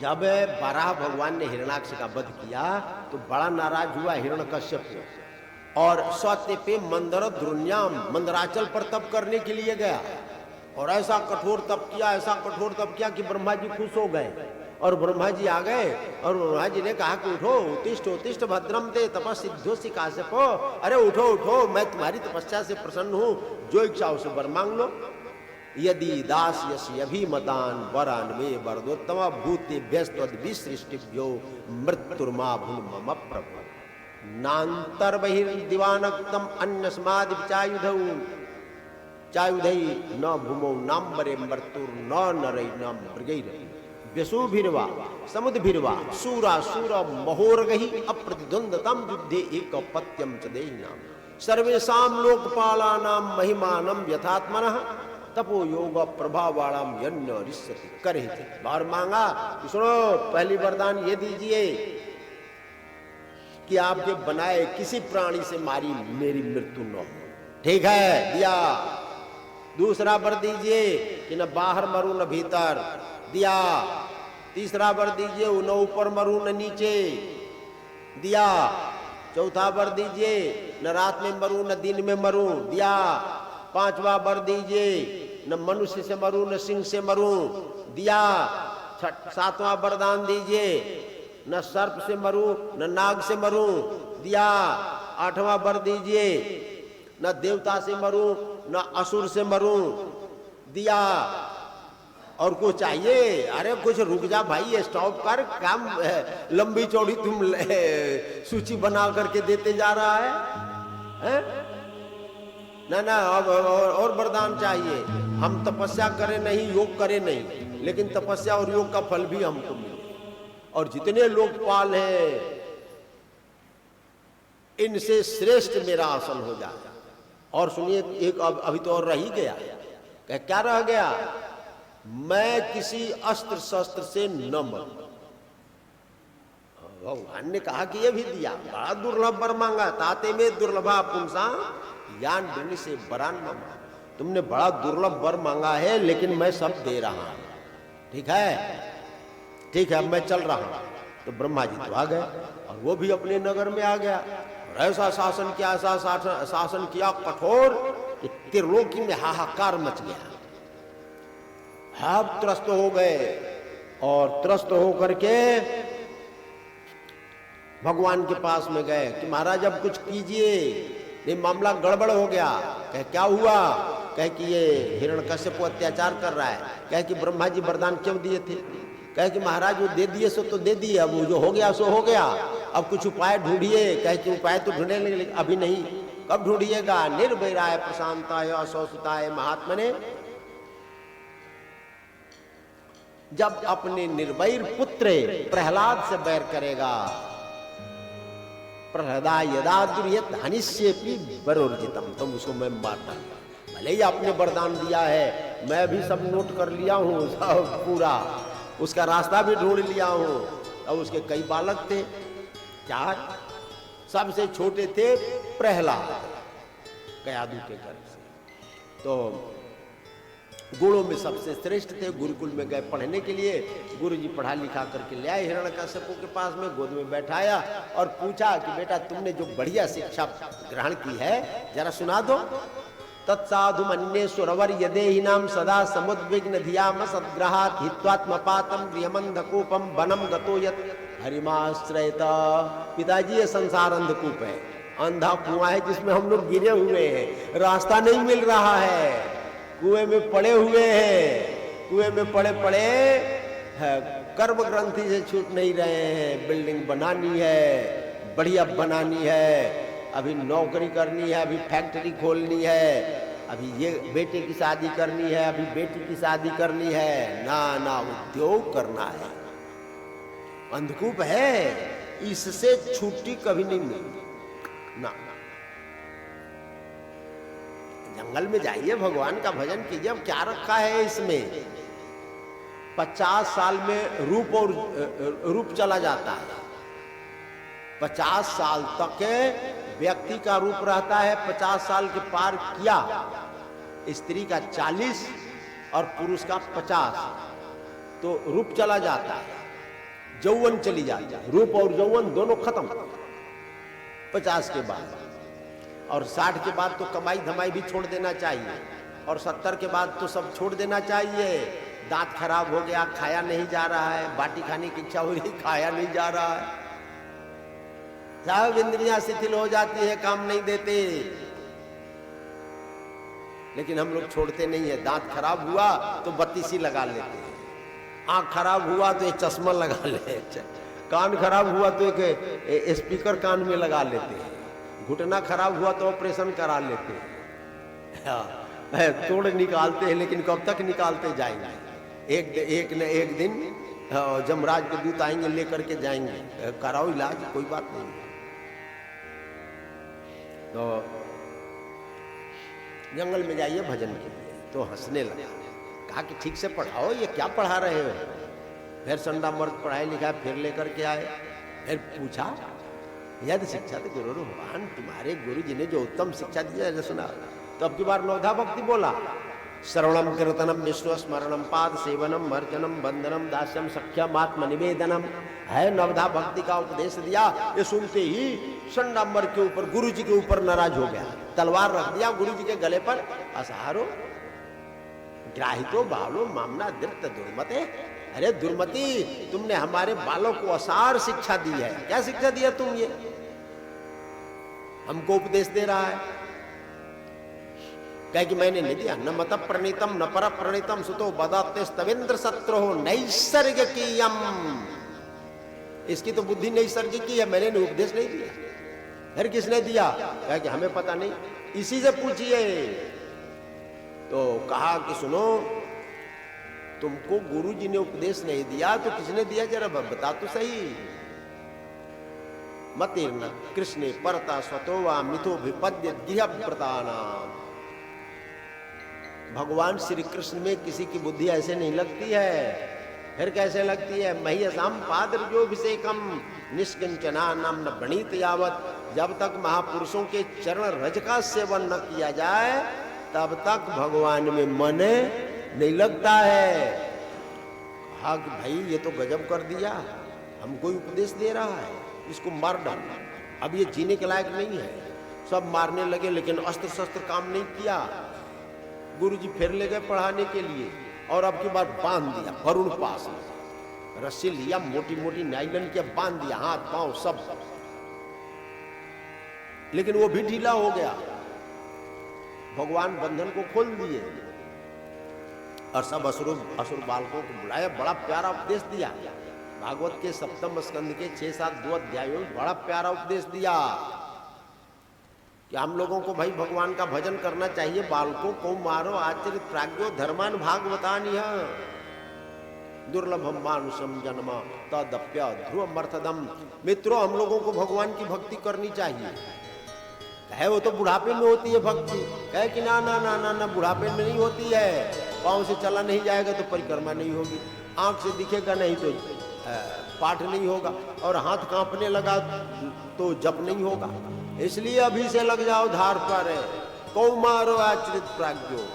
जब वराह भगवान ने हिरण्याक्ष का वध किया तो बड़ा नाराज हुआ हिरण्यकश्यप और सौते पे मंदर द्रुण्याम मंदराचल पर तप करने के लिए गया और ऐसा कठोर तप किया, ऐसा कठोर तप किया कि ब्रह्मा जी खुश हो गए और ब्रह्मा जी आ गए और ब्रह्मा जी ने कहा कि उठो उत्तिष्ठ उत्तिष्ठ भद्रम ते तपस्सिद्धोऽसि काश्यपो, अरे उठो उठो, मैं तुम्हारी तपस्या से प्रसन्न हूं, जो इच्छा उसे वर मांग लो। यदि दास्यसि अभिमतान् वरान् मे वरदोत्तम भूतेभ्यस्त्वद्विसृष्टिभ्यो मृत्युर्मा भून् मम प्रभु नान्तर्बहिर्दिवानक्तम् अन्यस्मादि चायुधौ चायुधै न भूमौ नाम्बरे मृत्युर्न नरै न मृगैरपि व्यसुभिर्वा समुद्भिर्वा सूरा सूर महोरगहि अप्रतिद्वन्द्वतां युद्धे एकपत्यं च देहिनां सर्वेषां लोकपालानां महिमानं यथात्मनः तपो योग प्रभावाणाम यन्न रिष्यति करे थे। बार मांगा कि सुनो, पहली वरदान ये दीजिए कि आपके बनाए किसी प्राणी से मारी मेरी मृत्यु न हो, ठीक है, दिया। दूसरा वर दीजिए कि न बाहर मरू न भीतर, दिया। तीसरा वर दीजिए न ऊपर मरू न नीचे, दिया। चौथा वर दीजिए न रात में मरू न दिन में मरू, दिया। पांचवा वर दीजिए न मनुष्य से मरूं न सिंह से मरूं, दिया। सातवां वरदान दीजिए न सर्प से मरूं न नाग से मरूं, दिया। आठवां वर दीजिए न देवता से मरूं न असुर से मरूं, दिया। और कुछ चाहिए? अरे कुछ रुक जा भाई, स्टॉप कर, काम लंबी चौड़ी तुम सूची बना करके देते जा रहा है? ना ना, और वरदान चाहिए। हम तपस्या करें नहीं, योग करें नहीं, लेकिन तपस्या और योग का फल भी हमको मिले और जितने लोकपाल हैं इनसे श्रेष्ठ मेरा आसन हो जाए। और सुनिए, एक अभी तो और रह ही गया। क्या रह गया? मैं किसी अस्त्र शस्त्र से न मरूं। भगवान ने कहा कि ये भी दिया, बड़ा दुर्लभ वर मांगा। ताते में दुर्लभा पुंसा यान देने से बरान मांगा, तुमने बड़ा दुर्लभ वर मांगा है, लेकिन मैं सब दे रहा हूं, ठीक है, ठीक है, अब मैं चल रहा हूं। तो ब्रह्मा जी तो आ गए और वो भी अपने नगर में आ गया और ऐसा शासन किया, ऐसा शासन किया कठोर कि त्रिलोकी में हाहाकार मच गया। आप त्रस्त हो गए और त्रस्त होकर के भगवान के पास में गए कि महाराज अब कुछ कीजिए, ये मामला गड़बड़ हो गया। कह क्या हुआ? कह कि ये हिरण्यकश्यप अत्याचार कर रहा है। कह कि ब्रह्मा जी वरदान क्यों दिए थे? कह कि महाराज वो दे दिए सो तो दे दिए, अब जो हो गया सो हो गया, अब कुछ उपाय ढूंढिए। कह कि उपाय तो ढूंढने लगे, अभी नहीं, कब ढूंढिएगा? निर्वैराय प्रशांताय असौसुताय महात्मने, जब अपने निर्वैर पुत्र प्रहलाद से बैर करेगा। प्रहदा यदा दुर्यत हनिष्येपि वरोर्जितम, तुम उसको मैं मार डालूंगा। भले ही आपने वरदान दिया है, मैं भी सब नोट कर लिया हूं, सब पूरा उसका रास्ता भी ढूंढ लिया हूं। अब उसके कई बालक थे, 4, सबसे छोटे थे प्रहलाद, कयादू के घर से। तो गुणों में सबसे श्रेष्ठ थे। गुरुकुल में गए पढ़ने के लिए, गुरुजी पढ़ा लिखा करके ले आए हिरण्यकश्यप के पास में, गोद में बैठाया और पूछा कि बेटा तुमने जो बढ़िया शिक्षा ग्रहण की है जरा सुना दो। तत्साधु मन्ये सुरवर यदेहिनाम सदा समुद्विग्न धियाम सद्ग्रहात् हित्वात्मपातम गृहमंधकूपम वनम गतो यत् हरिमाश्रयता। पिताजी ये संसार अंधकूप है, अंधा कुआं है जिसमें हम लोग गिरे हुए हैं, रास्ता नहीं मिल रहा है, कुएं में पड़े हुए हैं, कुएं में पड़े पड़े कर्म ग्रंथि से छूट नहीं रहे हैं। बिल्डिंग बनानी है, बढ़िया बनानी है, अभी नौकरी करनी है, अभी फैक्ट्री खोलनी है, अभी ये बेटे की शादी करनी है, अभी बेटी की शादी करनी है, ना ना उद्योग करना है। अंधकूप है, इससे छुट्टी कभी नहीं मिलती ना। जंगल में जाइए, भगवान का भजन कीजिए। अब क्या रखा है इसमें? 50 साल में रूप चला जाता है। 50 साल तक व्यक्ति का रूप रहता है, 50 साल के पार किया, स्त्री का 40 और पुरुष का 50, तो रूप चला जाता है। यौवन चली जाती है, रूप और यौवन दोनों खत्म 50 के बाद। और 60 के बाद तो कमाई धमाई भी छोड़ देना चाहिए, और 70 के बाद तो सब छोड़ देना चाहिए। दांत खराब हो गया, खाया नहीं जा रहा है, बाटी खाने की इच्छा हो रही, खाया नहीं जा रहा है, सब इंद्रियां शिथिल हो जाती है, काम नहीं देते। लेकिन हम लोग छोड़ते नहीं है। दांत खराब हुआ तो बत्तीसी लगा लेते हैं, आंख खराब हुआ तो एक चश्मा लगा लेते, कान खराब हुआ तो एक स्पीकर कान में लगा लेते हैं, घुटना खराब हुआ तो ऑपरेशन करा लेते हैं, तोड़ निकालते हैं। लेकिन कब तक निकालते जाएंगे? एक न एक दिन जमराज के दूत आएंगे, लेकर के जाएंगे, कराओ इलाज, कोई बात नहीं। तो जंगल में जाइए भजन के लिए, तो हंसने लगा, कहा कि ठीक से पढ़ाओ, ये क्या पढ़ा रहे हो? फिर संडा मर्द पढ़ाई लिखा, फिर लेकर के आए, फिर पूछा, यदि शिक्षा तो गुरु भगवान, तुम्हारे गुरु जी ने जो उत्तम शिक्षा दी है सुना। तो अब की बार नवधा भक्ति बोला, श्रवणम कीर्तनम विष्णु स्मरणम पाद सेवनम अर्चनम बंदनम दास्यम सख्यम आत्म निवेदनम है। नवधा भक्ति का उपदेश दिया। ये सुनते ही संडामर के ऊपर, गुरु जी के ऊपर नाराज हो गया, तलवार रख दिया गुरु जी के गले पर। असहारो ग्राहितो बालो मामना दृप्त दुर्मते। अरे दुर्मति, तुमने हमारे बालों को असार शिक्षा दी है। क्या शिक्षा दिया तुम? ये हमको उपदेश दे रहा है, कहे कि मैंने नहीं दिया। न मत प्रणीतम न पर प्रणीतम सुतो बदाते स्तवेंद्र सत्रो नैसर्गिकीयम। इसकी तो बुद्धि नैसर्गिकी है, मैंने उपदेश नहीं दिया। फिर किसने दिया? कहा कि हमें पता नहीं, इसी से पूछिए। तो कहा कि सुनो, तुमको गुरु जी ने उपदेश नहीं दिया तो किसने दिया? जरा बता तो सही। मतीर्ण कृष्णे परता स्वतोवा मिथो विपद्य गृहव्रताना। भगवान श्री कृष्ण में किसी की बुद्धि ऐसे नहीं लगती है। फिर कैसे लगती है? मह्यसाम पादरजोभिषेकम निष्किंचना नाम न प्रणीत यावत। जब तक महापुरुषों के चरण रज का सेवन न किया जाए तब तक भगवान में मन नहीं लगता है। कहा कि भाई ये तो गजब कर दिया, हमको उपदेश दे रहा है, इसको मार डाल। अब ये जीने के लायक नहीं है। सब मारने लगे, लेकिन अस्त्र शस्त्र काम नहीं किया। गुरु जी फिर ले गए पढ़ाने के लिए, और अब की बार बांध दिया वरुण पास में, रस्सी लिया, मोटी मोटी नाइलन के बांध दिया, हाथ पांव सब। लेकिन वो भी ढीला हो गया। भगवान बंधन को खोल दिए और सब असुर बालकों को बुलाया, बड़ा प्यारा उपदेश दिया। भागवत के 7वें स्कंद के 6-7 अध्यायों में बड़ा प्यारा उपदेश दिया कि हम लोगों को भाई भगवान का भजन करना चाहिए। बालकों को मारो आचरित प्राज्ञो धर्मान भागवतानि दुर्लभम मानुषम जन्म तदप्य ध्रुवमर्थदम। मित्रों, हम लोगों को भगवान की भक्ति करनी चाहिए। कहे वो तो बुढ़ापे में होती है भक्ति। कहे कि ना ना ना ना ना, बुढ़ापे में नहीं होती है। पाँव से चला नहीं जाएगा तो परिक्रमा नहीं होगी, आंख से दिखेगा नहीं तो पाठ नहीं होगा, और हाथ कांपने लगा तो जप नहीं होगा। इसलिए अभी से लग जाओ धार पर, कौमारो आचरित प्राज्ञो।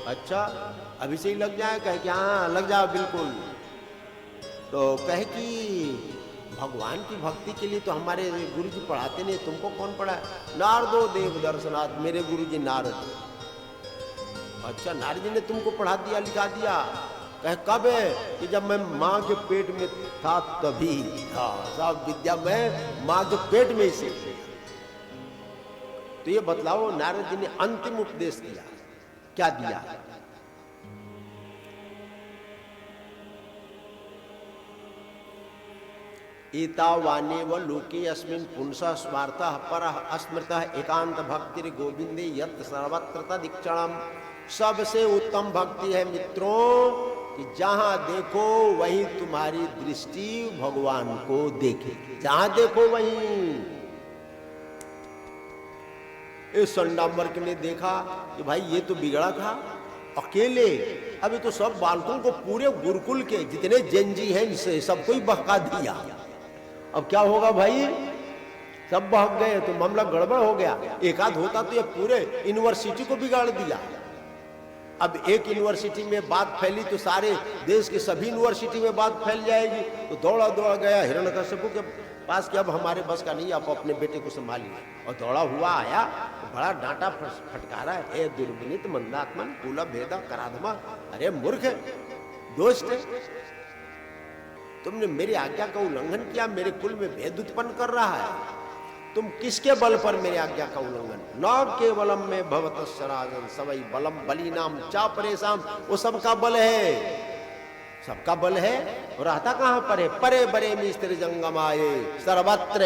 अच्छा, अभी से ही लग जाए? कहे कि हाँ लग जाओ बिल्कुल। तो कहे कि भगवान की भक्ति के लिए तो हमारे गुरु जी पढ़ाते नहीं, तुमको कौन पढ़ाए? नारदो देव दर्शनाथ, मेरे गुरु जी नारद। अच्छा, नारद जी ने तुमको पढ़ा दिया, लिखा दिया? कहे कब है? कि जब मैं माँ के पेट में था तभी। हाँ, सब विद्या मैं माँ के पेट में ही सीखी। तो ये बतलाओ, नारद जी ने अंतिम उपदेश दिया, क्या दिया? एतावाने व लोके अस्मिन् पुंसः स्वार्थः परः अस्मृतः एकांत भक्ति गोविंदे यत् सर्वत्र तदीक्षणम्। सबसे उत्तम भक्ति है मित्रों कि जहां देखो वहीं तुम्हारी दृष्टि भगवान को देखे, जहां देखो वहीं। इस संडामर्क ने देखा कि भाई ये तो बिगड़ा था अकेले, अभी तो सब बालकों को, पूरे गुरुकुल के जितने जैनजी हैं इसे सबको ही बहका दिया। अब क्या होगा भाई? सब बहक गए तो मामला गड़बड़ हो गया। एक आध होता तो ये पूरे यूनिवर्सिटी को बिगाड़ दिया। अब एक यूनिवर्सिटी में बात फैली तो सारे देश के सभी यूनिवर्सिटी में बात फैल जाएगी। तो दौड़ा दौड़ा गया हिरण्यकश्यपु के पास कि अब हमारे बस का नहीं, आप अपने बेटे को संभालिए। और दौड़ा हुआ आया तो बड़ा डांटा फटकारा, हे दुर्विनीत मंदात्मन कुल भेद कराधमा, अरे मूर्ख दोस्त, तुमने मेरी आज्ञा का उल्लंघन किया, मेरे कुल में भेद उत्पन्न कर रहा है। तुम किसके बल पर मेरी आज्ञा का उल्लंघन? न केवलम में भवतस्य राजन सवई बलम बलिनाम चा परेशान, वो सबका बल है, सबका बल है। और रहता कहां पर है? परे बरे में स्त्री जंगमाये सर्वत्र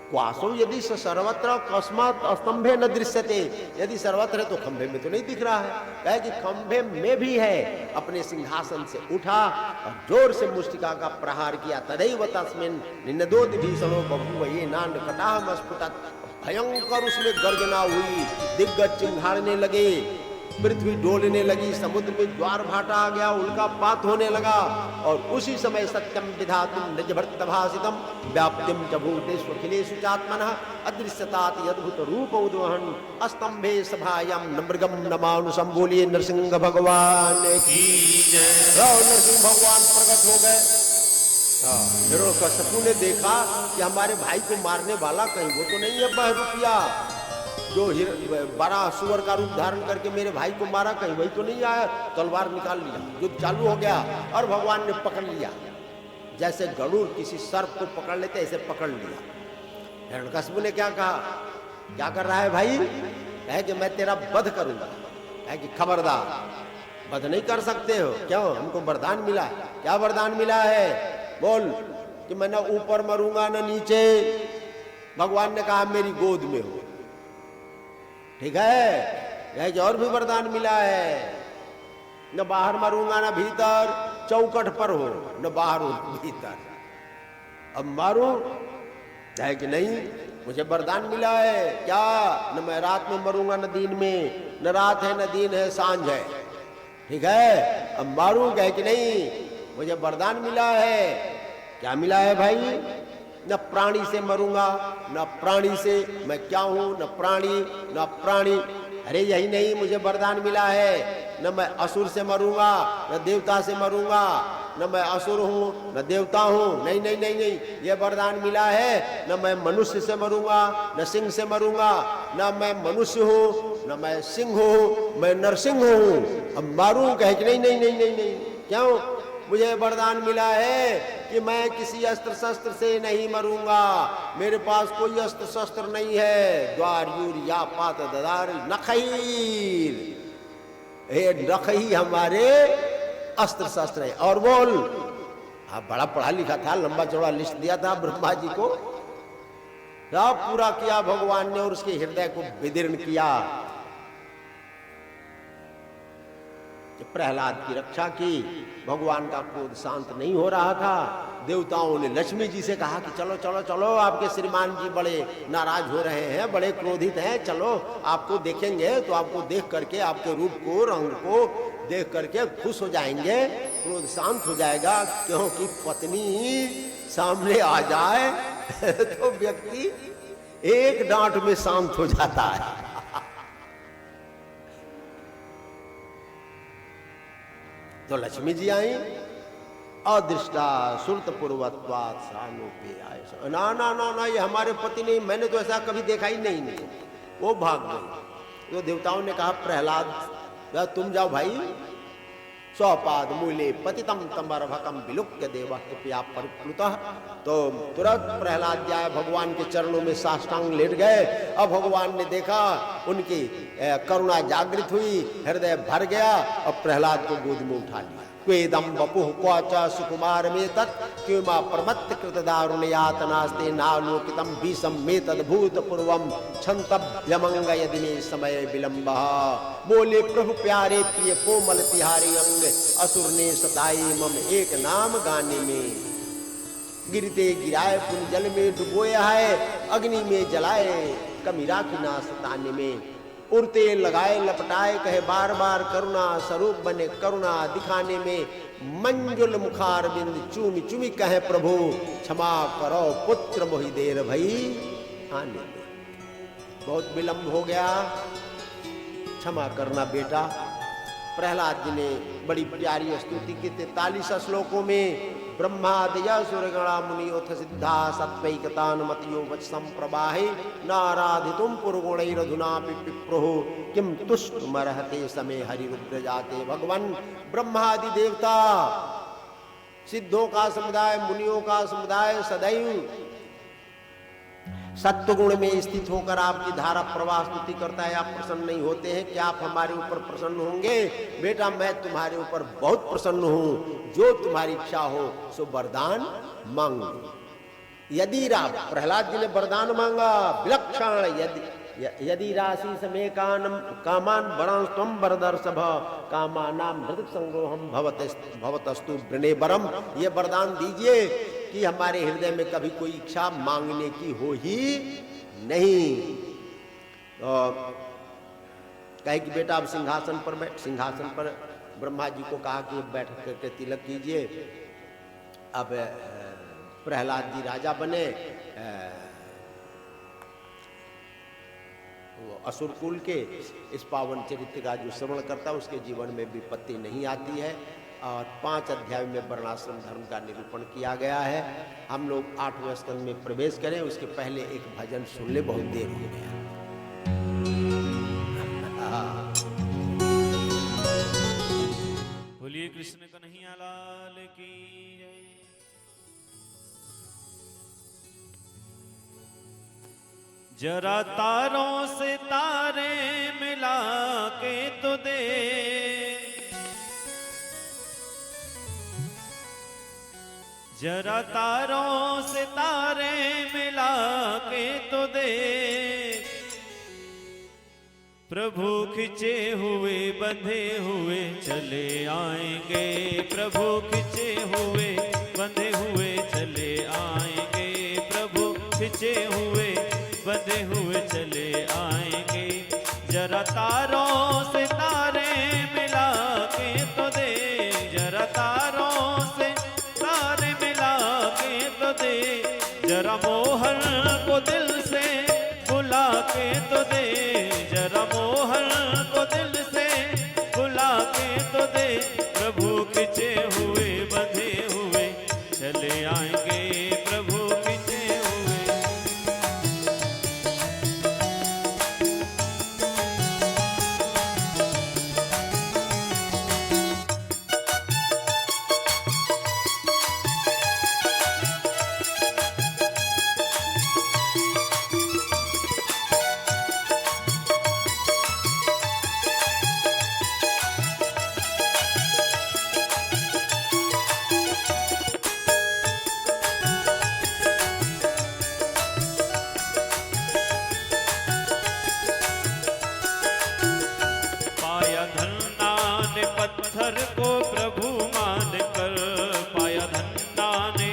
क्वासो यदि सर्वत्र अकस्मात स्तंभे न दृश्यते, यदि सर्वत्र है तो खंभे में तो नहीं दिख रहा है। कहे कि खंभे में भी है। अपने सिंहासन से उठा और जोर से मुष्टिका का प्रहार किया। तदैव तस्मिन् निनदोति भीषणो बभूव ये नांड कटाह स्फुटत, भयंकर उसमें गर्जना हुई, दिग्गज चिंघाड़ने लगे, पृथ्वी डोलने लगी, समुद्र में ज्वार भाटा आ गया, उल्का पात होने लगा। और उसी समय सत्यम विधातुम निजभर्तभासितम व्याप्तिम च भूतेषु अखिलेषु चात्मनः अदृश्यतात अद्भुत रूप उद्वहन अस्तंभे सभायां न मृगम न मानुषम। बोलिए नरसिंह भगवान की जय। नरसिंह भगवान प्रकट हो गए। हिरण्यकश्यपु ने देखा कि हमारे भाई को मारने वाला कहीं वो तो नहीं है बहरूपिया, जो बड़ा सुअर का रूप धारण करके मेरे भाई को मारा, कहीं वही तो नहीं आया। तलवार निकाल लिया, युद्ध चालू हो गया और भगवान ने पकड़ लिया। जैसे गरुड़ किसी सर्प को पकड़ लेते ऐसे पकड़ लिया। हिरण्यकश्यपु ने क्या कहा? क्या कर रहा है भाई? कहे कि मैं तेरा वध करूंगा। कहे कि खबरदार, वध नहीं कर सकते हो। क्यों? हमको वरदान मिला। क्या वरदान मिला है? बोल। कि मैं न ऊपर मरूंगा न नीचे। भगवान ने कहा मेरी गोद में हो। ठीक है, यह और भी वरदान मिला है, न बाहर मरूंगा न भीतर, चौकट पर हो न बाहर हो भीतर। अब मारू है कि नहीं? मुझे वरदान मिला है। क्या? न मैं रात में मरूंगा न दिन में, न रात है न दिन है, सांझ है। ठीक है, अब मारू है कि नहीं? मुझे वरदान मिला है। क्या मिला है भाई? न प्राणी से मरूंगा, न प्राणी से, मैं क्या हूं? न प्राणी न प्राणी। अरे यही नहीं, मुझे वरदान मिला है, न मैं असुर से मरूंगा न देवता से मरूंगा, न मैं असुर हूं न देवता हूं। नहीं नहीं नहीं नहीं, ये वरदान मिला है, न मैं मनुष्य से मरूंगा न सिंह से मरूंगा, न मैं मनुष्य हूं न मैं सिंह हूं, मैं नरसिंह हूं। अब मारूं कहे कि नहीं नहीं नहीं नहीं नहीं। क्यों? मुझे वरदान मिला है कि मैं किसी अस्त्र शस्त्र से नहीं मरूंगा, मेरे पास कोई अस्त्र शस्त्र नहीं है। द्वार यूर या पात ददार नखईर, हे नख ही हमारे अस्त्र शस्त्र है। और बोल, हाँ बड़ा पढ़ा लिखा था, लंबा चौड़ा लिस्ट दिया था ब्रह्मा जी को, सब पूरा किया भगवान ने और उसके हृदय को विदीर्ण किया। प्रहलाद की रक्षा की, भगवान का क्रोध शांत नहीं हो रहा था। देवताओं ने लक्ष्मी जी से कहा कि चलो चलो चलो, आपके श्रीमान जी बड़े नाराज हो रहे हैं, बड़े क्रोधित हैं, चलो आपको देखेंगे तो आपको देख करके, आपके रूप को, रंग को देख करके खुश हो जाएंगे, क्रोध शांत हो जाएगा। क्योंकि पत्नी सामने आ जाए तो व्यक्ति एक डांट में शांत हो जाता है। तो लक्ष्मी जी आई, अदृष्टा सुरत पूर्वत्वात् सानुपे आए। ना ना ना ना, ये हमारे पति नहीं, मैंने तो ऐसा कभी देखा ही नहीं। वो भाग गई। तो देवताओं ने कहा प्रहलाद तुम जाओ भाई, स्वपाद मूले पतितम तमरभकम विलुप्य देव कृपया परिप्लुतः। तो तुरंत प्रहलाद जाए, भगवान के चरणों में साष्टांग लेट गए। अब भगवान ने देखा, उनकी करुणा जागृत हुई, हृदय भर गया। अब प्रहलाद को गोद में उठा लिया। क्वेदम वपुः क्वाच सुकुमार में तत् क्यों प्रमत्त कृत दारुण यातनास्ते नालोकितम भीषम में तद्भूत पूर्वम क्षंतव्यमंग यदि में समय विलंब। बोले प्रभु प्यारे प्रिय कोमल तिहारी अंग, असुर ने सताई मम एक नाम गाने में। गिरते गिराए पुन जल में डुबोया है, अग्नि में जलाए कमीरा की ना सताने में। उड़ते लगाए लपटाए कहे बार बार करुणा स्वरूप बने करुणा दिखाने में। मंजुल मुखार बिंद चूमी चूमी कहे प्रभु क्षमा करो पुत्र मोहि देर भई आने में। बहुत विलंब हो गया, क्षमा करना बेटा। प्रहलाद जी ने बड़ी प्यारी स्तुति की 43 श्लोकों में ब्रह्मादय सुरगणा मुनियोथ सिद्धा सत्वैकतानुमतियो वचसं प्रवाहे नाराधितुम पुरगुणैरधुनापि पिप्रुः किम तुष्टुमर्हते समे हरिरुद्र जाते। भगवान ब्रह्मादि देवता, सिद्धों का समुदाय, मुनियों का समुदाय सदैव सत्वगुण में स्थित होकर आपकी धारा प्रवाह स्तुति करता है। आप प्रसन्न नहीं होते हैं कि आप हमारे ऊपर प्रसन्न होंगे? बेटा मैं तुम्हारे ऊपर बहुत प्रसन्न हूं, जो तुम्हारी इच्छा हो सो वरदान मांगो। यदि प्रहलाद जी ने वरदान मांगा विलक्षण, यदि राशि समय कामान वरां त्वं वरदर्शभ कामानां हृदय संग्रोहम भवतस्तु वृणेवरम। ये वरदान दीजिए कि हमारे हृदय में कभी कोई इच्छा मांगने की हो ही नहीं। कहे कि बेटा अब सिंहासन पर बैठ। सिंहासन पर ब्रह्मा जी को कहा कि बैठ करके तिलक कीजिए। अब प्रहलाद जी राजा बने। वो असुर कुल के इस पावन चरित्र का जो श्रवण करता है उसके जीवन में विपत्ति नहीं आती है। और 5 अध्याय में वर्णाश्रम धर्म का निरूपण किया गया है। हम लोग 8वें स्कंद में प्रवेश करें, उसके पहले एक भजन सुन ले, बहुत देर हो गया। बोलिए कृष्ण कन्हैया लाल की जय। जरा तारों से तारे मिला के तो दे, जरा तारों से तारे मिला के तो दे। प्रभु खिंचे हुए बंधे हुए चले आएंगे, प्रभु खिंचे हुए बंधे हुए चले आएंगे, प्रभु खिंचे हुए बंधे हुए चले आएंगे। जरा तारों से तारे मिला के तो दे, जरा तारों से तारे मिला के तो दे। जरा मोहन को दिल से बुला के तो दे, जरा मोहन को दिल से बुला के तो दे। प्रभु खिंचे हुए बंधे हुए चले आएंगे, प्रभु खिंचे हुए। पत्थर को प्रभु मान कर, पाया धन्ना ने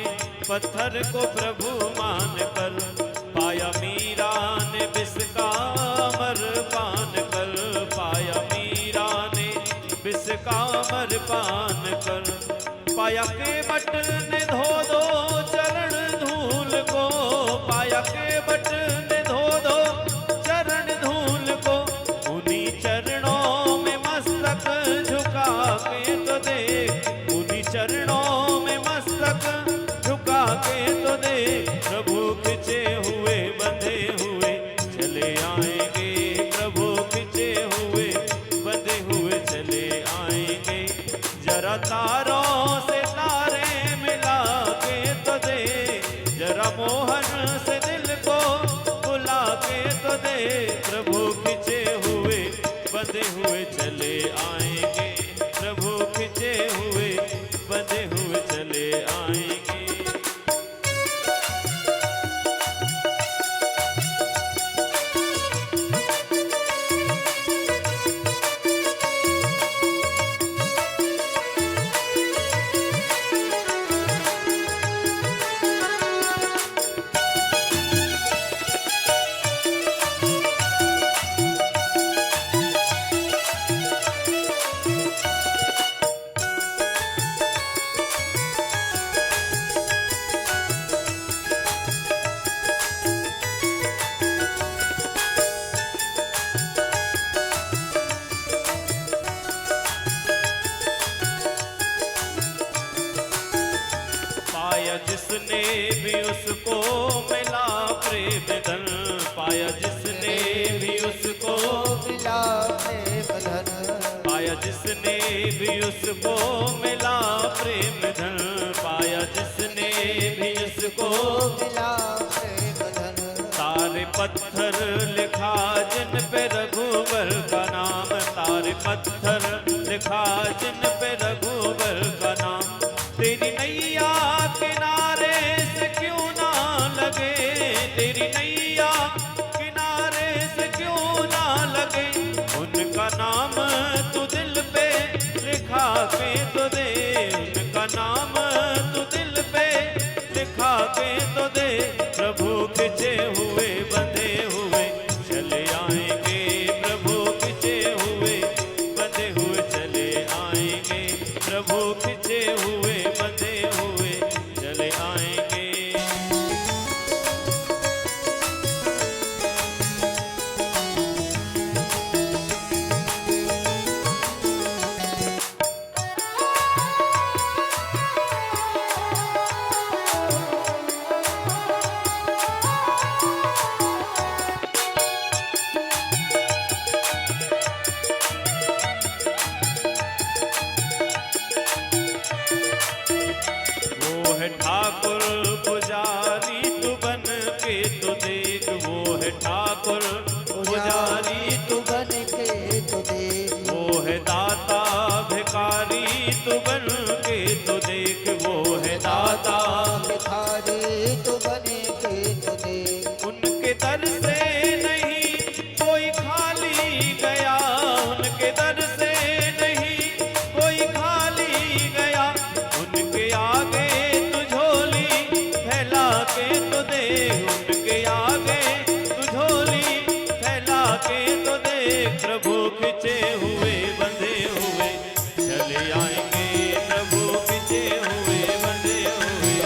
पत्थर को प्रभु मान कर। पाया मीरा ने विष का अमर पान कर, पाया मीरा ने विष का अमर पान कर। पाया केवट ने धो दो चरण धूल को, पाया केवट ने धो दो चरण धूल को। उन्हीं चरणों में मस्तक झुका के तो दे, उन्हीं चरणों में मस्तक झुका के तो दे। प्रभु खिंचे हुए बंधे हुए चले आएंगे, प्रभु खिंचे हुए बंधे हुए चले आएंगे। जरा तारों से तारे मिला के तो दे, जरा मोहन से दिल को बुला के तो दे। प्रभु खिंचे हुए बंधे हुए चले आएंगे, प्रभु खिंचे हुए बंधे हुए जिसने भी उसको मिला प्रेम धन, पाया जिसने भी उसको मिला प्रेम धन, पाया जिसने भी उसको मिला प्रेम धन, पाया जिसने भी उसको मिला प्रेम धन। तारे पत्थर लिखा जिन पे रघुवर का नाम, तारे पत्थर लिखा जिन पे रघुवर का नाम। तेरी नैया किनारे से क्यों ना लगे, तेरी नैया किनारे से क्यों ना लगे, उनका नाम तू दिल पे लिखा के तो दे, उनका नाम तू दिल पे लिखा के तो दे। प्रभु खिंचे हुए बंधे हुए चले आएंगे, प्रभु खिंचे हुए बंधे हुए चले आएंगे, प्रभु खिंचे हुए बंधे हुए चले आएंगे। वो है ठाकुर पुजारी तू बन के तो देख, वो है ठाकुर पुजारी तू बन के तो देख, वो है दाता भिखारी तू बन के तो देख, वो है दाता भिखारी तू बन के तो देख। उनके दर से नहीं कोई खाली गया, उनके दर से नहीं कोई खाली गया, उनके आगे तू झोली फैला के तो दे, उनके आगे तू झोली फैला के तो दे। प्रभु खिंचे हुए बंधे हुए चले आएंगे, प्रभु खिंचे हुए बंधे हुए,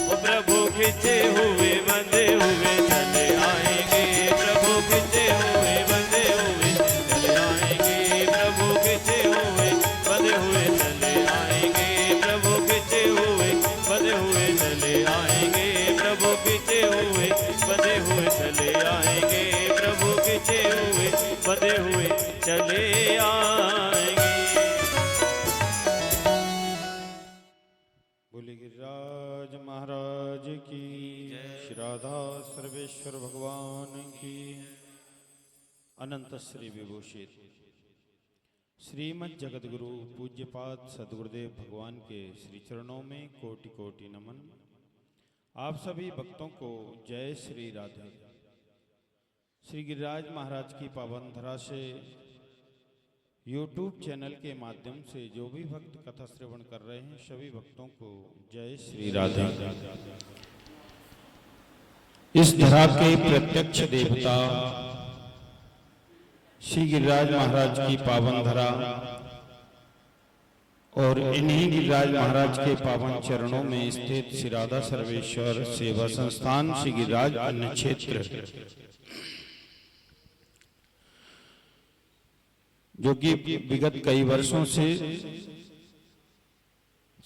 ओ प्रभु खिंचे हुए बंधे हुए चले आएंगे, प्रभु खिंचे हुए बंधे हुए चले आएंगे, प्रभु खिंचे हुए बंधे हुए चले आएंगे, प्रभु खिंचे हुए बंधे हुए चले आएंगे, प्रभु खिंचे हुए बंधे हुए चले आएंगे, प्रभु खिंचे हुए बंधे हुए चले आएंगे। बोले गिरिराज महाराज की, श्री राधा सर्वेश्वर भगवान की। अनंत श्री विभूषित श्रीमद जगतगुरु पूज्यपाद सद्गुरुदेव भगवान के श्री चरणों में कोटि कोटि नमन। आप सभी भक्तों को जय श्री राधे। श्री गिरिराज महाराज की पावन धरा से YouTube चैनल के माध्यम से जो भी भक्त कथा श्रवण कर रहे हैं सभी भक्तों को जय श्री राधे। इस धरा के प्रत्यक्ष देवता श्री गिरिराज महाराज की पावन धरा और इन्हीं गिरिराज महाराज के पावन चरणों में स्थित श्री राधा सर्वेश्वर सेवा संस्थान श्री गिरिराज अन्न क्षेत्र, जो कि विगत कई वर्षों से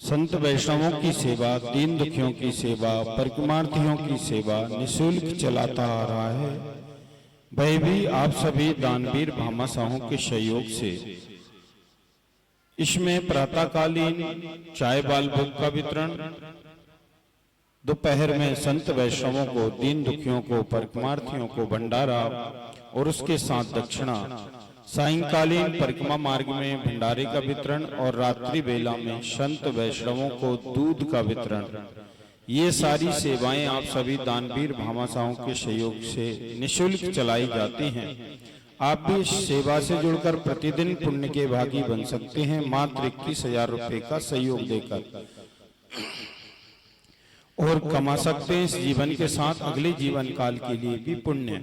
संत वैष्णवों की सेवा, दीन दुखियों की सेवा, परिक्रमार्थियों की सेवा निःशुल्क चलाता आ रहा है। वह भी आप सभी दानवीर भामाशाहों के सहयोग से। इसमें प्रातःकालीन चाय बाल भोग का वितरण, दोपहर में संत वैष्णवों को, दीन दुखियों को, परिक्रमार्थियों को भंडारा और उसके साथ दक्षिणा, सायंकालीन परिक्रमा मार्ग में भंडारे का वितरण और रात्रि बेला में संत वैष्णवों को दूध का वितरण। ये सारी सेवाएं आप सभी दानवीर भामाशाहों के सहयोग से निःशुल्क चलाई जाती हैं। आप भी इस सेवा से जुड़कर प्रतिदिन पुण्य के भागी बन सकते हैं मात्र 21,000 रुपए का सहयोग देकर, और कमा सकते हैं इस जीवन के साथ अगले जीवन काल के लिए भी पुण्य।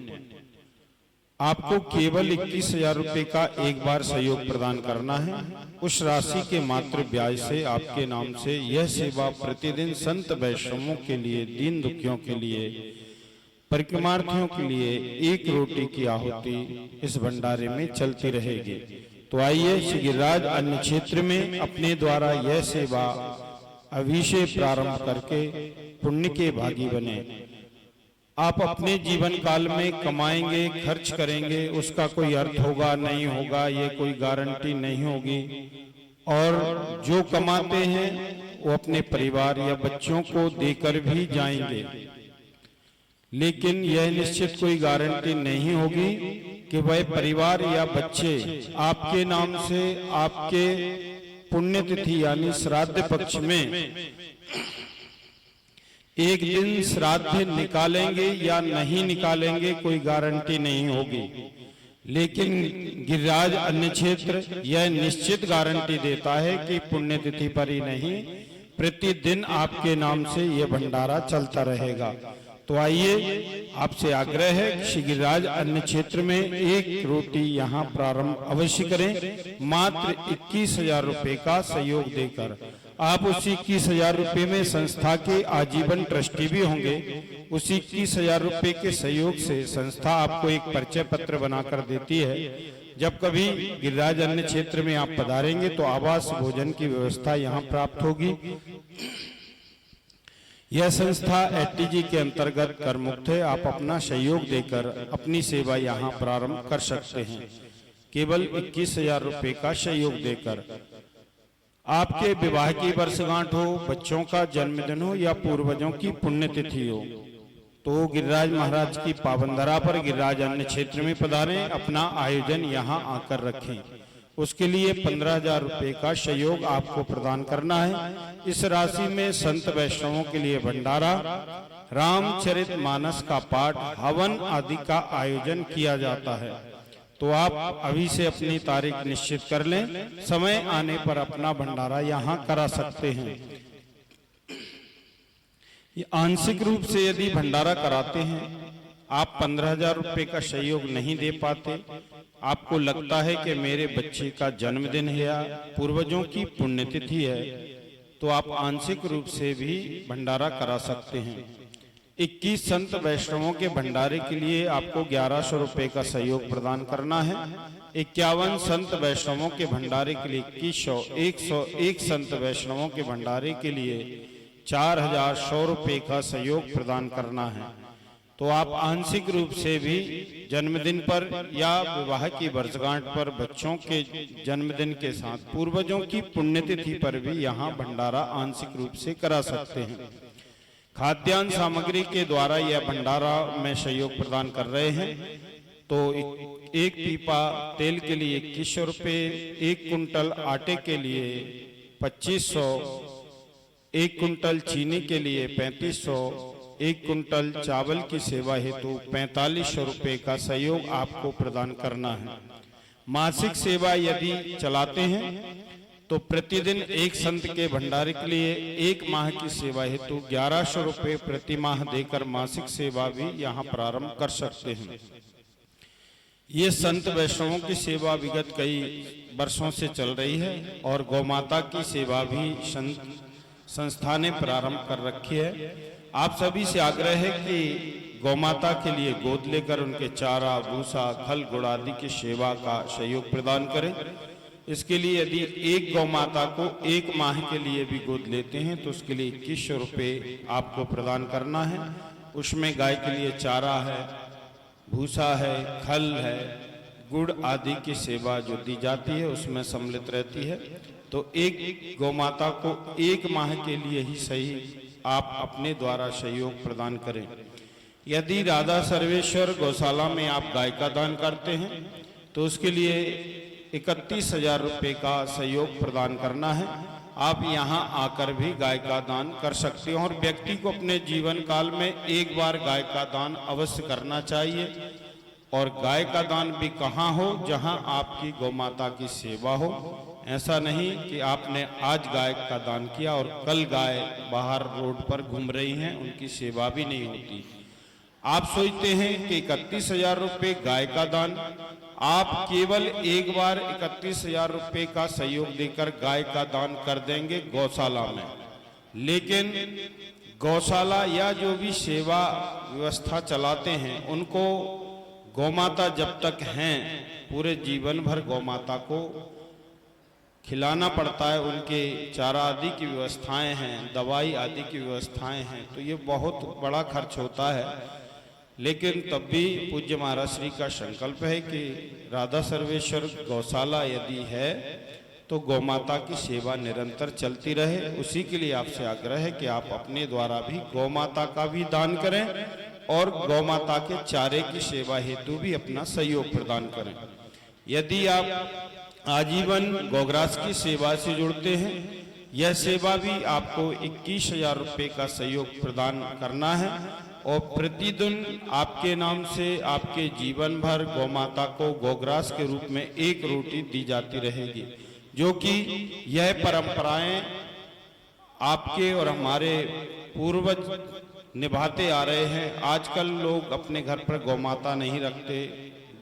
आपको केवल 21,000 रुपए का एक बार सहयोग प्रदान करना है। उस राशि के मात्र ब्याज से आपके नाम से यह सेवा प्रतिदिन संत वैष्णवों के लिए, दीन दुखियों के लिए, परिक्रमार्थियों के लिए एक रोटी की आहुति इस भंडारे में चलती रहेगी। तो आइए श्री गिरिराज अन्न क्षेत्र में अपने द्वारा यह सेवा अभी से प्रारंभ करके पुण्य के भागी बने। आप अपने जीवन काल में कमाएंगे, खर्च करेंगे, उसका कोई अर्थ होगा नहीं होगा, ये कोई गारंटी नहीं होगी। और जो कमाते हैं वो अपने परिवार या बच्चों को देकर भी जाएंगे, लेकिन यह निश्चित कोई गारंटी नहीं होगी कि वह परिवार या बच्चे आपके नाम से आपके पुण्यतिथि यानी श्राद्ध पक्ष में एक दिन श्राद्ध निकालेंगे या नहीं निकालेंगे, कोई गारंटी नहीं होगी। लेकिन गिरिराज अन्न क्षेत्र यह निश्चित गारंटी देता है कि पुण्यतिथि पर ही नहीं, प्रतिदिन आपके नाम से यह भंडारा चलता रहेगा। तो आइए, आपसे आग्रह है कि श्री गिरिराज अन्न क्षेत्र में एक रोटी यहाँ प्रारंभ अवश्य करें। मात्र 21,000 रुपए का सहयोग देकर आप उसी 21,000 रुपए में संस्था के आजीवन ट्रस्टी भी होंगे। उसी 21,000 रुपए के सहयोग से संस्था आपको एक परिचय पत्र बनाकर देती है। जब कभी गिरिराज अन्न क्षेत्र में आप पधारेंगे तो आवास भोजन की व्यवस्था यहाँ प्राप्त होगी। यह संस्था एटीजी के अंतर्गत कर मुक्त है। आप अपना सहयोग देकर अपनी सेवा यहाँ प्रारंभ कर सकते हैं, केवल 21,000 रुपए का सहयोग देकर। आपके विवाह की वर्षगांठ हो, बच्चों का जन्मदिन हो या पूर्वजों की पुण्यतिथि हो, तो गिरिराज महाराज की पावन धरा पर गिरिराज अन्न क्षेत्र में पधारें, अपना आयोजन यहाँ आकर रखें। उसके लिए 15,000 रुपए का सहयोग आपको प्रदान करना है। इस राशि में संत वैष्णवों के लिए भंडारा, रामचरितमानस का पाठ, हवन आदि का आयोजन किया जाता है। तो आप अभी से अपनी तारीख निश्चित कर लें, समय आने पर अपना भंडारा यहाँ करा सकते हैं। ये आंशिक रूप से यदि भंडारा कराते हैं, आप 15,000 रुपए का सहयोग नहीं दे पाते, आपको लगता है कि मेरे बच्चे का जन्मदिन है या पूर्वजों की पुण्यतिथि है, तो आप आंशिक रूप से भी भंडारा करा सकते हैं। 21 संत वैष्णवों के भंडारे के लिए आपको 1100 रुपए का सहयोग प्रदान करना है। 51 संत वैष्णवों के भंडारे के लिए 2100, 101 संत वैष्णवों के भंडारे के लिए 4,100 रुपए का सहयोग प्रदान करना है। तो आप आंशिक रूप से भी जन्मदिन पर या विवाह की वर्षगांठ पर, बच्चों के जन्मदिन के साथ पूर्वजों की पुण्यतिथि पर भी यहाँ भंडारा आंशिक रूप से करा सकते हैं। खाद्यान्न सामग्री के द्वारा यह भंडारा में सहयोग प्रदान कर रहे हैं। तो एक पीपा तेल के लिए 2100 रुपए, 1 कुंटल आटे के लिए 2500, 1 कुंटल चीनी के लिए 3500, 1 कुंटल चावल की सेवा हेतु 4500 रुपए का सहयोग आपको प्रदान करना है। मासिक सेवा यदि चलाते हैं तो प्रतिदिन एक संत के भंडारे के लिए 1 माह की सेवा हेतु 1100 रुपए प्रति माह देकर मासिक सेवा भी यहाँ प्रारंभ कर सकते हैं। ये संत वैष्णवों की सेवा विगत कई वर्षों से चल रही है और गौमाता की सेवा भी संस्था ने प्रारंभ कर रखी है। आप सभी से आग्रह है कि गौमाता के लिए गोद लेकर उनके चारा, भूसा, खल, गुड़ आदि की सेवा का सहयोग प्रदान करें। इसके लिए यदि एक गौमाता को 1 माह के लिए भी गोद लेते हैं तो उसके लिए 2100 रुपए आपको प्रदान करना है। उसमें गाय के लिए चारा है, भूसा है, खल है, गुड़ आदि की सेवा जो दी जाती है उसमें सम्मिलित रहती है। तो एक गौमाता को 1 माह के लिए ही सही आप अपने द्वारा सहयोग प्रदान करें। यदि राधा सर्वेश्वर गौशाला में आप गाय का दान करते हैं तो उसके लिए 31,000 रुपए का सहयोग प्रदान करना है। आप यहाँ आकर भी गाय का दान कर सकते हैं और व्यक्ति को अपने जीवन काल में एक बार गाय का दान अवश्य करना चाहिए। और गाय का दान भी कहाँ हो, जहाँ आपकी गौमाता की सेवा हो। ऐसा नहीं कि आपने आज गाय का दान किया और कल गाय बाहर रोड पर घूम रही हैं, उनकी सेवा भी नहीं होती। आप सोचते हैं कि 31,000 रुपए गाय का दान, आप केवल एक बार 31,000 रुपए का सहयोग देकर गाय का दान कर देंगे गौशाला में, लेकिन गौशाला या जो भी सेवा व्यवस्था चलाते हैं उनको गौमाता जब तक हैं पूरे जीवन भर गौमाता को खिलाना पड़ता है, उनके चारा आदि की व्यवस्थाएं हैं, दवाई आदि की व्यवस्थाएं हैं, तो ये बहुत बड़ा खर्च होता है। लेकिन तब भी पूज्य महाराज श्री का संकल्प है कि राधा सर्वेश्वर गौशाला यदि है तो गौमाता की सेवा निरंतर चलती रहे। उसी के लिए आपसे आग्रह है कि आप अपने द्वारा भी गौमाता का भी दान करें और गौमाता के चारे की सेवा हेतु भी अपना सहयोग प्रदान करें। यदि आप आजीवन गौग्रास की सेवा से जुड़ते हैं, यह सेवा भी आपको 21,000 रुपये का सहयोग प्रदान करना है और प्रतिदिन आपके नाम से आपके जीवन भर गौमाता को गौग्रास के रूप में 1 रोटी दी जाती रहेगी, जो कि यह परंपराएं आपके और हमारे पूर्वज निभाते आ रहे हैं। आजकल लोग अपने घर पर गौमाता नहीं रखते,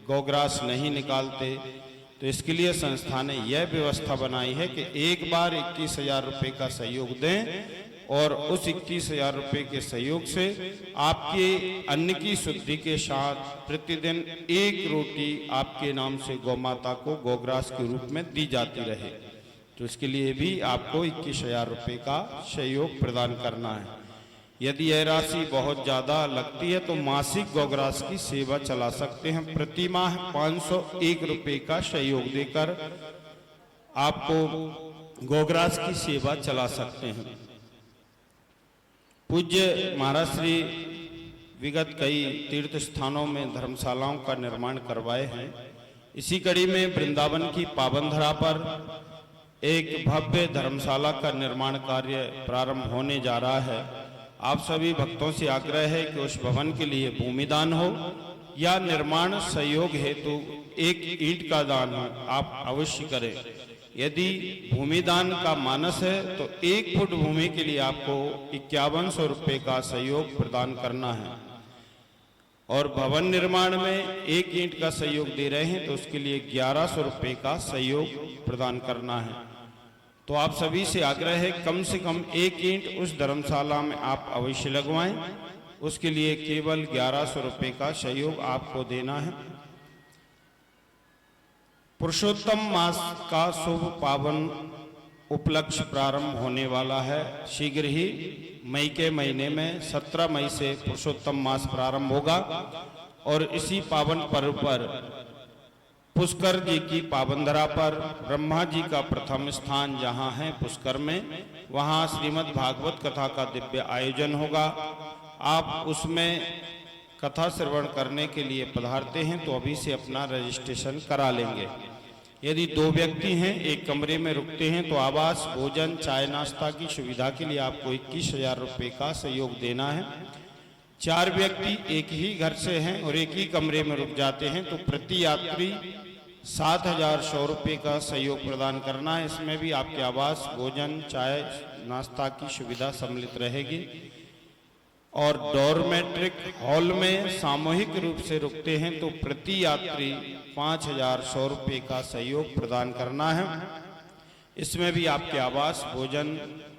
गौग्रास नहीं निकालते, तो इसके लिए संस्था ने यह व्यवस्था बनाई है कि एक बार 21,000 रुपये का सहयोग दें और उस 21,000 रुपये के सहयोग से आपके अन्न की शुद्धि के साथ प्रतिदिन 1 रोटी आपके नाम से गौमाता को गौग्रास के रूप में दी जाती रहे। तो इसके लिए भी आपको 21,000 रुपये का सहयोग प्रदान करना है। यदि यह राशि बहुत ज़्यादा लगती है तो मासिक गौग्रास की सेवा चला सकते हैं। प्रति माह 501 रुपये का सहयोग देकर आपको गौग्रास की सेवा चला सकते हैं। पूज्य महाराज श्री विगत कई तीर्थ स्थानों में धर्मशालाओं का निर्माण करवाए हैं। इसी कड़ी में वृंदावन की पावन धरा पर एक भव्य धर्मशाला का निर्माण कार्य प्रारंभ होने जा रहा है। आप सभी भक्तों से आग्रह है कि उस भवन के लिए भूमि दान हो या निर्माण सहयोग हेतु 1 ईंट का दान हो, आप अवश्य करें। यदि भूमि दान का मानस है तो 1 फुट भूमि के लिए आपको 5100 रुपये का सहयोग प्रदान करना है और भवन निर्माण में 1 ईंट का सहयोग दे रहे हैं तो उसके लिए 1100 रुपये का सहयोग प्रदान करना है। तो आप सभी से आग्रह है कम से कम 1 ईंट उस धर्मशाला में आप अवश्य लगवाएं। उसके लिए केवल 1100 रुपये का सहयोग आपको देना है। पुरुषोत्तम मास का शुभ पावन उपलक्ष्य प्रारंभ होने वाला है। शीघ्र ही मई के महीने में 17 मई से पुरुषोत्तम मास प्रारंभ होगा और इसी पावन पर्व पर पुष्कर जी की पावनधरा पर ब्रह्मा जी का प्रथम स्थान जहां है पुष्कर में, वहां श्रीमद् भागवत कथा का दिव्य आयोजन होगा। आप उसमें कथा श्रवण करने के लिए पधारते हैं तो अभी से अपना रजिस्ट्रेशन करा लेंगे। यदि 2 व्यक्ति हैं, एक कमरे में रुकते हैं तो आवास, भोजन, चाय नाश्ता की सुविधा के लिए आपको 21,000 रुपये का सहयोग देना है। 4 व्यक्ति एक ही घर से हैं और एक ही कमरे में रुक जाते हैं तो प्रति यात्री 7,100 रुपये का सहयोग प्रदान करना है। इसमें भी आपके आवास, भोजन, चाय नाश्ता की सुविधा सम्मिलित रहेगी। और डॉर्मेट्रिक हॉल में सामूहिक रूप से रुकते हैं तो प्रति यात्री 5,100 रुपये का सहयोग प्रदान करना है। इसमें भी आपके आवास, भोजन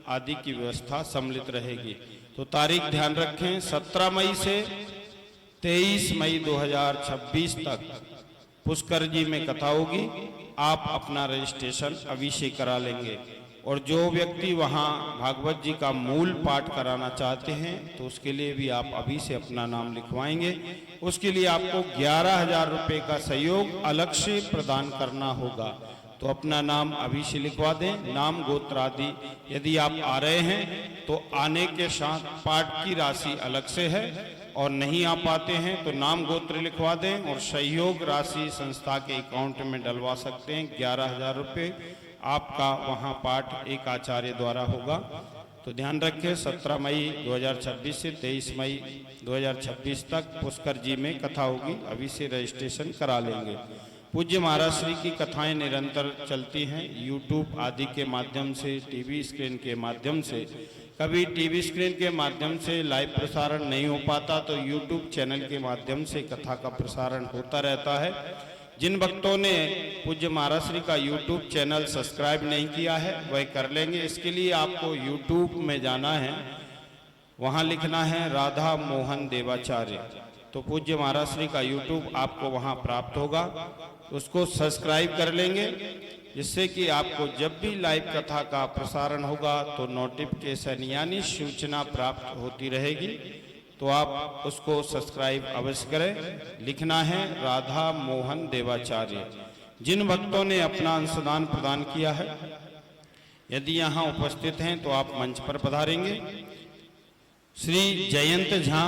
आदि की व्यवस्था सम्मिलित रहेगी। तो तारीख ध्यान रखें, 17 मई से 23 मई 2026 तक पुष्कर जी में कथा होगी। आप अपना रजिस्ट्रेशन अभी से करा लेंगे और जो व्यक्ति वहां भागवत जी का मूल पाठ कराना चाहते हैं तो उसके लिए भी आप अभी से अपना नाम लिखवाएंगे। उसके लिए आपको 11,000 रुपये का सहयोग अलग से प्रदान करना होगा। तो अपना नाम अभी से लिखवा दें। नाम, गोत्र आदि यदि आप आ रहे हैं तो आने के साथ पाठ की राशि अलग से है और नहीं आ पाते हैं तो नाम गोत्र लिखवा दें और सहयोग राशि संस्था के अकाउंट में डलवा सकते हैं। 11,000 रुपये आपका वहां पाठ एक आचार्य द्वारा होगा। तो ध्यान रखें, 17 मई 2026 से 23 मई 2026 तक पुष्कर जी में कथा होगी। अभी से रजिस्ट्रेशन करा लेंगे। पूज्य महाराज श्री की कथाएं निरंतर चलती हैं यूट्यूब आदि के माध्यम से, टीवी स्क्रीन के माध्यम से। कभी टीवी स्क्रीन के माध्यम से लाइव प्रसारण नहीं हो पाता तो यूट्यूब चैनल के माध्यम से कथा का प्रसारण होता रहता है। जिन भक्तों ने पूज्य महाराज श्री का यूट्यूब चैनल सब्सक्राइब नहीं किया है वह कर लेंगे। इसके लिए आपको यूट्यूब में जाना है, वहाँ लिखना है राधा मोहन देवाचार्य। तो पूज्य महाराज श्री का यूट्यूब आपको वहाँ प्राप्त होगा, उसको सब्सक्राइब कर लेंगे। जिससे कि आपको जब भी लाइव कथा का प्रसारण होगा तो नोटिफिकेशन यानी सूचना प्राप्त होती रहेगी। तो आप उसको सब्सक्राइब अवश्य करें। लिखना है राधा मोहन देवाचार्य। जिन भक्तों ने अपना अंशदान प्रदान किया है, यदि यहाँ उपस्थित हैं तो आप मंच पर पधारेंगे। श्री जयंत झा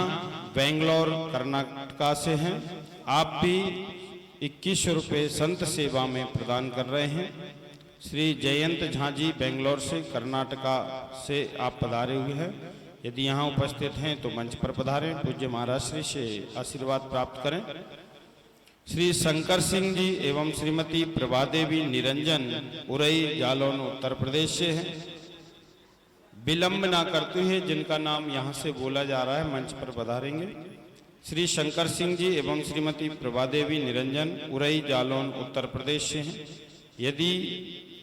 बेंगलोर कर्नाटका से हैं। आप भी 21 रुपये संत सेवा में प्रदान कर रहे हैं। श्री जयंत झा जी बेंगलोर से कर्नाटका से आप पधारे हुए हैं। यदि यहाँ उपस्थित हैं तो मंच पर पधारें, पूज्य महाराज श्री से आशीर्वाद प्राप्त करें। श्री शंकर सिंह जी एवं श्रीमती प्रभा देवी निरंजन उरई जालौन उत्तर प्रदेश से हैं। विलंब ना करते हुए जिनका नाम यहाँ से बोला जा रहा है मंच पर पधारेंगे। श्री शंकर सिंह जी एवं श्रीमती प्रभा देवी निरंजन उरई जालौन उत्तर प्रदेश से हैं। यदि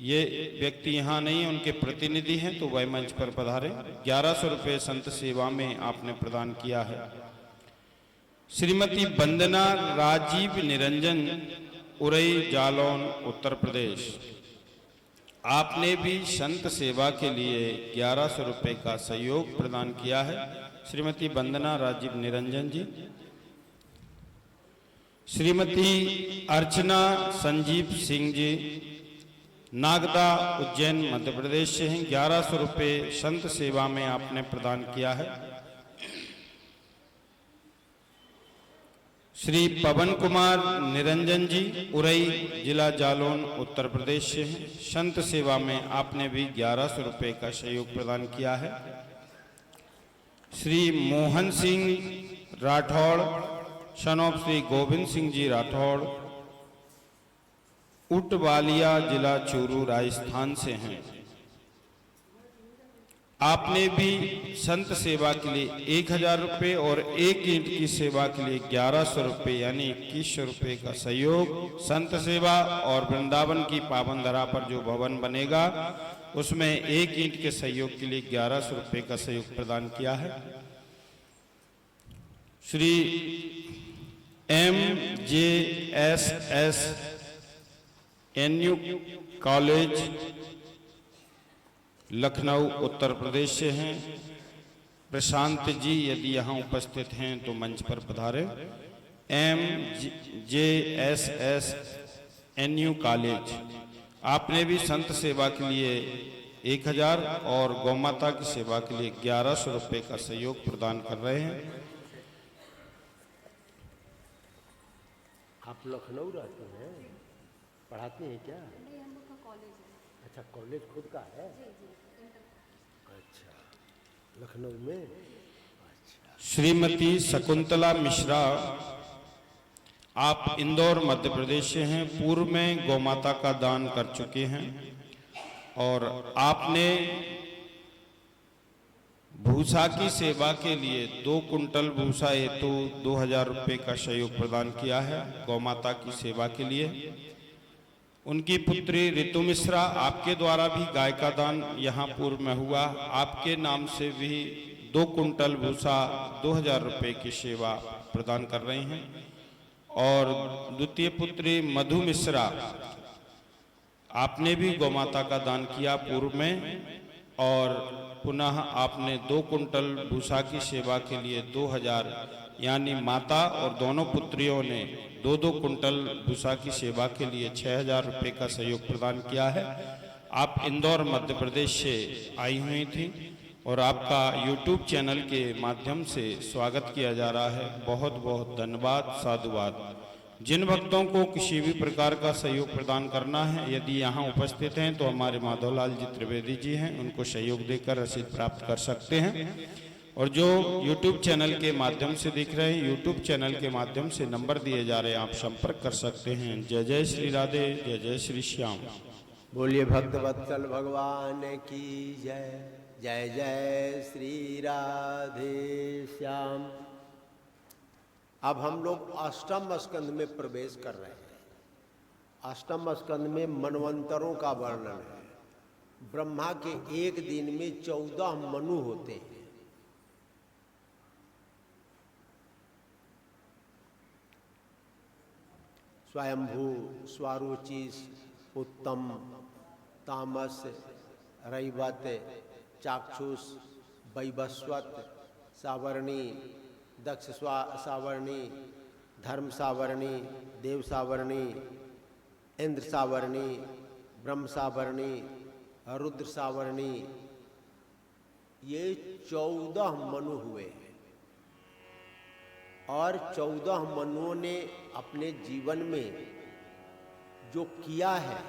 ये व्यक्ति यहाँ नहीं है, उनके प्रतिनिधि हैं, तो वह मंच पर पधारें। 1100 रुपये संत सेवा में आपने प्रदान किया है। श्रीमती वंदना राजीव निरंजन उरई जालौन उत्तर प्रदेश, आपने भी संत सेवा के लिए 1100 रुपये का सहयोग प्रदान किया है। श्रीमती वंदना राजीव निरंजन जी। श्रीमती अर्चना संजीव सिंह जी नागदा उज्जैन मध्य प्रदेश से हैं। 1100 रुपये संत सेवा में आपने प्रदान किया है। श्री पवन कुमार निरंजन जी उरई जिला जालौन उत्तर प्रदेश से हैं। संत सेवा में आपने भी 1100 रुपये का सहयोग प्रदान किया है। श्री मोहन सिंह राठौड़ सन ऑफ श्री गोविंद सिंह जी राठौड़ उटवालिया जिला चूरू राजस्थान से हैं। आपने भी संत सेवा के लिए 1000 रुपये और एक ईंट की सेवा के लिए 1100 रुपये यानी 2100 रुपये का सहयोग संत सेवा और वृंदावन की पावन धरा पर जो भवन बनेगा उसमें एक ईंट के सहयोग के लिए 1100 रुपये का सहयोग प्रदान किया है। Shri MJSS NU college Lucknow Uttar Pradesh से हैं। प्रशांत जी यदि यहाँ उपस्थित हैं तो मंच पर पधारे। MJSS NU कॉलेज, आपने भी संत सेवा के लिए 1000 और गौमाता की सेवा के लिए 1100 रुपये का सहयोग प्रदान कर रहे हैं। आप लखनऊ रहते हैं, पढ़ाते हैं क्या? नहीं, हम लोग का कॉलेज है। अच्छा, कॉलेज खुद का है? जी जी, इंटर। अच्छा, लखनऊ में। अच्छा। श्रीमती शकुंतला मिश्रा, आप इंदौर मध्य प्रदेश से हैं। पूर्व में गौमाता का दान कर चुके हैं और आपने भूसा की सेवा के लिए 2 कुंटल भूसा हेतु 2000 रुपये का सहयोग प्रदान किया है गौमाता की सेवा के लिए। उनकी पुत्री ऋतु मिश्रा, आपके द्वारा भी गाय का दान यहाँ पूर्व में हुआ। आपके नाम से भी 2 कुंटल भूसा 2000 रुपये की सेवा प्रदान कर रहे हैं। और द्वितीय पुत्री मधु मिश्रा, आपने भी गौमाता का दान किया पूर्व में और पुनः आपने 2 कुंटल भूसा की सेवा के लिए 2000 यानी माता और दोनों पुत्रियों ने 2-2 कुंटल भूसा की सेवा के लिए 6000 रुपये का सहयोग प्रदान किया है। आप इंदौर मध्य प्रदेश से आई हुई थी और आपका YouTube चैनल के माध्यम से स्वागत किया जा रहा है। बहुत बहुत धन्यवाद, साधुवाद। जिन भक्तों को किसी भी प्रकार का सहयोग प्रदान करना है, यदि यहाँ उपस्थित हैं तो हमारे माधवलाल जी त्रिवेदी जी हैं, उनको सहयोग देकर रसीद प्राप्त कर सकते हैं। और जो YouTube चैनल के माध्यम से दिख रहे हैं, YouTube चैनल के माध्यम से नंबर दिए जा रहे हैं, आप संपर्क कर सकते हैं। जय जय श्री राधे, जय जय श्री श्याम। बोलिए भक्त वत्सल भगवान की जय। जय जय श्री राधे श्याम। अब हम लोग अष्टम स्कंद में प्रवेश कर रहे हैं। अष्टम स्कंद में मनवंतरों का वर्णन है। ब्रह्मा के एक दिन में 14 मनु होते हैं। स्वयंभू, स्वारोचिस, उत्तम, तामस, रैवत, चाक्षुष, वैवस्वत, सावर्णी, दक्ष सावर्णी, धर्म सावर्णी, देव सावर्णी, इंद्र सावर्णी, ब्रह्म सावर्णी, रुद्र सावर्णी, ये 14 मनु हुए हैं। और 14 मनुओं ने अपने जीवन में जो किया है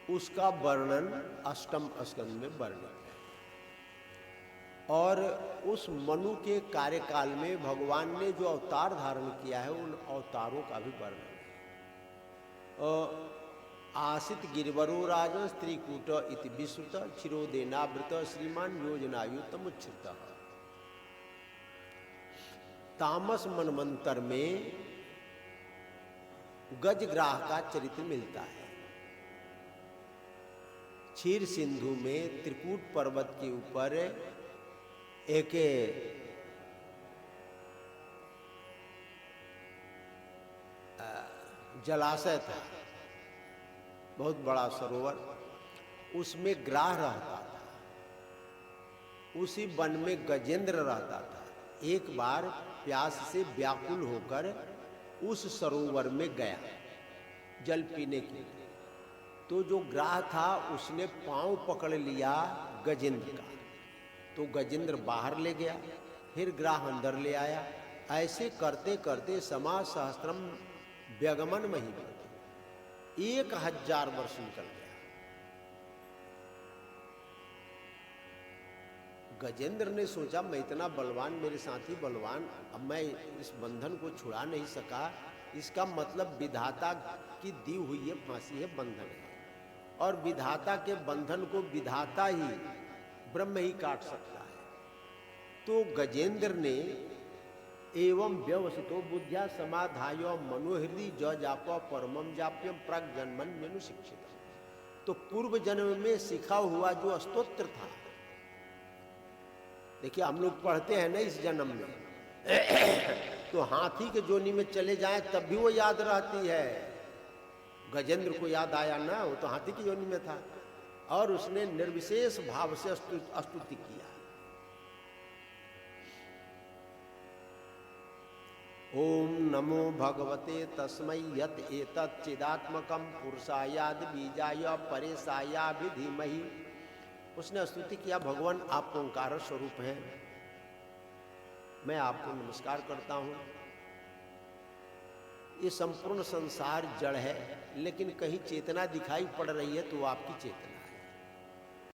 उसका वर्णन अष्टम स्कंद में वर्णित है। और उस मनु के कार्यकाल में भगवान ने जो अवतार धारण किया है उन अवतारों का भी वर्णन है। आसित गिरिवरो राजन स्त्रीकूट इति विश्रुत क्षीरोदेनावृत श्रीमान योजनायुतम उच्छ्रित। तामस मनवंतर में गजग्राह का चरित्र मिलता है। क्षीर सिंधु में त्रिकूट पर्वत के ऊपर एक जलाशय था, बहुत बड़ा सरोवर, उसमें ग्राह रहता था। उसी वन में गजेंद्र रहता था। एक बार प्यास से व्याकुल होकर उस सरोवर में गया जल पीने के लिए। तो जो ग्राह था उसने पांव पकड़ लिया गजेंद्र का, तो गजेंद्र बाहर ले गया, फिर ग्राह अंदर ले आया। ऐसे करते करते समाज सहस्त्रम व्यगमन मही 1000 वर्ष निकल गया। गजेंद्र ने सोचा मैं इतना बलवान, मेरे साथी बलवान, अब मैं इस बंधन को छुड़ा नहीं सका, इसका मतलब विधाता की दी हुई ये फांसी है, बंधन है। और विधाता के बंधन को विधाता ही, ब्रह्म ही काट सकता है। तो गजेंद्र ने एवं व्यवसितो बुद्धिया समाधाय मनोहृदय ज जाप परमम जाप्यम प्राग जन्मन मेनु शिक्षित। तो पूर्व जन्म में सीखा हुआ जो स्तोत्र था, देखिए हम लोग पढ़ते हैं ना इस जन्म में तो हाथी के जोनी में चले जाएं तब भी वो याद रहती है। गजेंद्र को याद आया ना, वो तो हाथी की योनि में था और उसने निर्विशेष भाव से स्तुति किया। ओम नमो भगवते तस्मै यत एतत् चिदात्मकं पुरुषायाद बीजाय परेशाया धीमहि। उसने स्तुति किया, भगवान आप ओंकार स्वरूप हैं, मैं आपको नमस्कार करता हूँ। ये संपूर्ण संसार जड़ है, लेकिन कहीं चेतना दिखाई पड़ रही है तो आपकी चेतना।